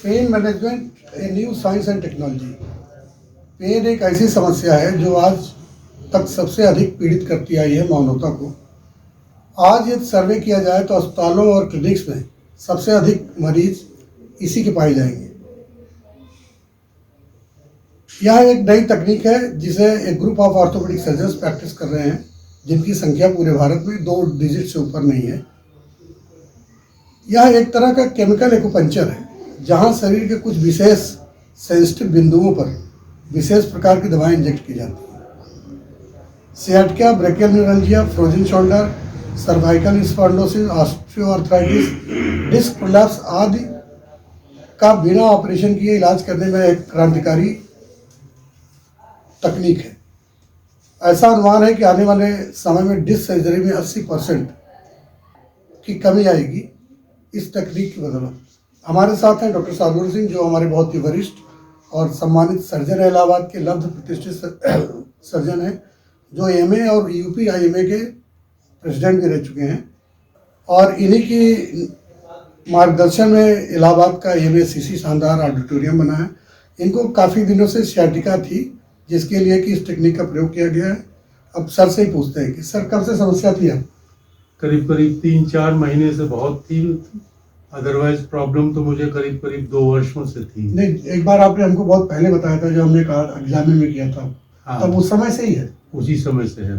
Pen management a new science and technology. Pain एक ऐसी समस्या है जो आज तक सबसे अधिक पीड़ित करती आई है मानवता को। आज यदि सर्वे किया जाए तो अस्पतालों और क्लिनिक्स में सबसे अधिक मरीज इसी के पाए जाएंगे। यह एक नई तकनीक है जिसे एक group of orthopaedic surgeons practice कर रहे हैं, जिनकी संख्या पूरे भारत में 2 डिजिट से ऊपर नहीं है। यह एक तरह का केमिकल एक्यूपंक्चर है, जहां शरीर के कुछ विशेष सेंसिटिव बिंदुओं पर विशेष प्रकार की दवाएं इंजेक्ट की जाती हैं। Sciatica, brachial neuralgia, frozen shoulder, cervical spondylosis, osteoarthritis, disc prolapse आदि का बिना ऑपरेशन किए इलाज करने में एक क्रांतिकारी तकनीक है। ऐसा अनुमान है कि आने वाले समय में डिस्क सर्जरी में 80% की कमी आएगी इस तकनीक की बदौलत। हमारे साथ हैं डॉक्टर सारदुल सिंह, जो हमारे बहुत ही वरिष्ठ और सम्मानित सर्जन है, इलाहाबाद के लब्ध प्रतिष्ठित सर्जन हैं, जो एमए और यूपीआईएमए के प्रेसिडेंट भी रह चुके हैं। और इन्हीं की मार्गदर्शन में इलाहाबाद का एमएसीसी शानदार ऑडिटोरियम बना है। इनको काफ़ी दिनों से सियाटिका थी, जिसके लिए कि इस टेक्निक का प्रयोग किया गया है। अब सर से ही पूछते हैं कि सर कब से समस्या थी आप? करीब 3-4 महीने से बहुत थी। अदरवाइज प्रॉब्लम तो मुझे करीब 2 वर्षों से थी। नहीं, एक बार आपने हमको बहुत पहले बताया था, जो हमने कहा एग्जामिन में किया था। हाँ, तब उस समय से ही है? उसी समय से है।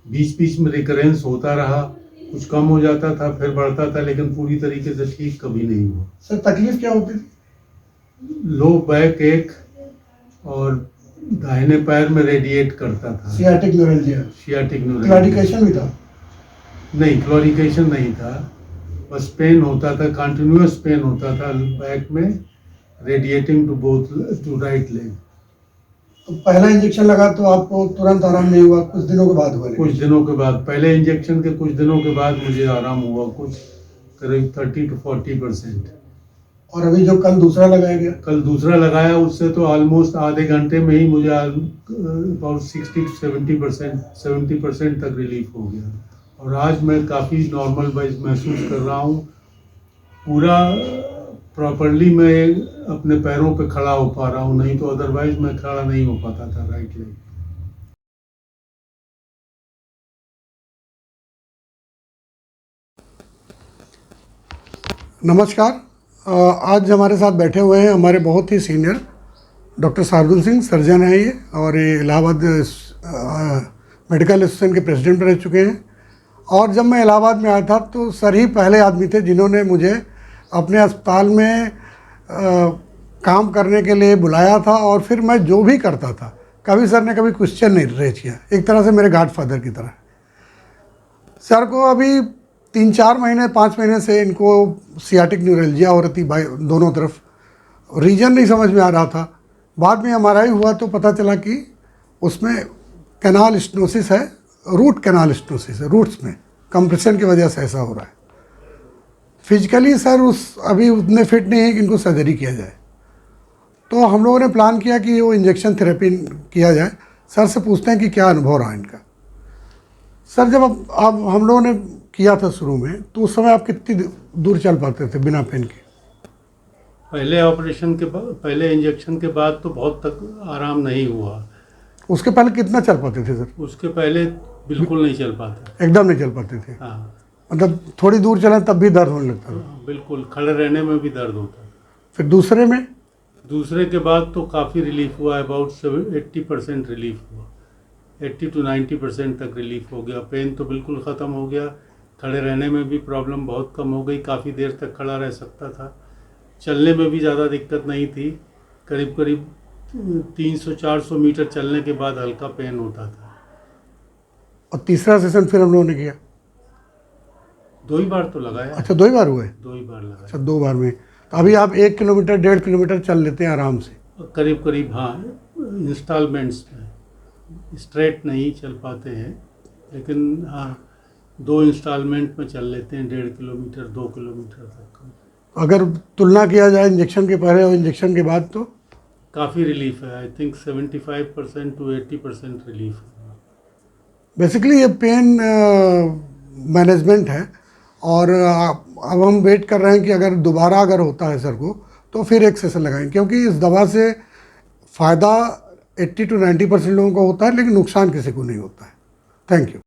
बीच में रिकरेंस होता रहा, कुछ कम हो जाता था फिर बढ़ता था, लेकिन पूरी तरीके से ठीक कभी नहीं हुआ। सर तकलीफ क्या होती थी? लो बैक एक और दाहिने पैर में रेडिएट करता था। Sciatic neuralgia. क्लॉडिकेशन भी था? नहीं, क्लॉडिकेशन नहीं था, बस पेन होता था, कंटिन्यूअस पेन होता था बैक में, रेडिएटिंग टू राइट लेग। तो पहला इंजेक्शन लगा तो आपको तुरंत आराम नहीं हुआ? कुछ दिनों के बाद हुआ? कुछ दिनों के बाद, पहले इंजेक्शन के कुछ दिनों के बाद मुझे आराम हुआ, कुछ करीब 30 to 40%। और अभी जो कल दूसरा लगाया गया? कल दूसरा लगाया, उससे तो ऑलमोस्ट आधे घंटे में ही मुझे अबाउट 60 to 70% तक रिलीफ हो गया। और आज मैं काफ़ी नॉर्मल वाइज महसूस कर रहा हूँ। पूरा प्रॉपरली मैं अपने पैरों पे खड़ा हो पा रहा हूँ, नहीं तो अदरवाइज मैं खड़ा नहीं हो पाता था राइट लेग। नमस्कार। आज हमारे साथ बैठे हुए हैं हमारे बहुत ही सीनियर डॉक्टर सारदुल सिंह, सर्जन हैं ये, और ये इलाहाबाद मेडिकल एसोसिएशन के प्रेसिडेंट रह चुके हैं। और जब मैं इलाहाबाद में आया था तो सर ही पहले आदमी थे जिन्होंने मुझे अपने अस्पताल में काम करने के लिए बुलाया था। और फिर मैं जो भी करता था, कभी सर ने कभी क्वेश्चन नहीं रेज किया, एक तरह से मेरे गॉडफादर की तरह। सर को अभी 3-4 महीने 5 महीने से इनको सियाटिक न्यूरल्जिया हो रही थी भाई, दोनों तरफ। रीजन नहीं समझ में आ रहा था। बाद में एमआरआई हुआ तो पता चला कि उसमें कैनाल स्टेनोसिस है, रूट कैनाल स्टेनोसिस है, रूट्स में कंप्रेशन की वजह से ऐसा हो रहा है। फिजिकली सर अभी उतने फिट नहीं है कि इनको सर्जरी किया जाए। तो हम लोगों ने प्लान किया कि वो इंजेक्शन थेरेपी किया जाए। सर से पूछते हैं कि क्या अनुभव रहा इनका। सर जब अब हम लोगों ने किया था शुरू में, तो उस समय आप कितनी दूर चल पाते थे बिना पेन के? पहले ऑपरेशन के बाद, पहले इंजेक्शन के बाद तो बहुत तक आराम नहीं हुआ। उसके पहले कितना चल पाते थे सर? उसके पहले बिल्कुल नहीं चल पाते। एकदम नहीं चल पाते थे? हाँ, मतलब थोड़ी दूर चलें तब भी दर्द होने लगता था? बिल्कुल, खड़े रहने में भी दर्द होता। फिर दूसरे में? दूसरे के बाद तो काफ़ी रिलीफ हुआ, अबाउट 80% रिलीफ हुआ, 80 to 90% तक रिलीफ हो गया। पेन तो बिल्कुल ख़त्म हो गया। खड़े रहने में भी प्रॉब्लम बहुत कम हो गई, काफ़ी देर तक खड़ा रह सकता था। चलने में भी ज़्यादा दिक्कत नहीं थी। करीब 300-400 मीटर चलने के बाद हल्का पेन होता था। और तीसरा सेशन फिर हम लोगों ने किया? 2 ही बार तो लगाया। अच्छा, 2 ही बार हुए? 2 ही बार लगाया। अच्छा, 2 बार में। तो अभी आप 1 किलोमीटर 1.5 किलोमीटर चल लेते हैं आराम से? करीब हाँ, इंस्टॉलमेंट्स में, स्ट्रेट नहीं चल पाते हैं, लेकिन हाँ 2 इंस्टॉलमेंट में चल लेते हैं, 1.5 किलोमीटर 2 किलोमीटर तक। अगर तुलना किया जाए इंजेक्शन के पहले और इंजेक्शन के बाद, तो काफ़ी रिलीफ है। आई थिंक 75% to 80% रिलीफ है। बेसिकली ये पेन मैनेजमेंट है। और अब हम वेट कर रहे हैं कि अगर दोबारा अगर होता है सर को, तो फिर एक सेशन लगाएं, क्योंकि इस दवा से फ़ायदा 80 to 90% लोगों को होता है, लेकिन नुकसान किसी को नहीं होता है। Thank you.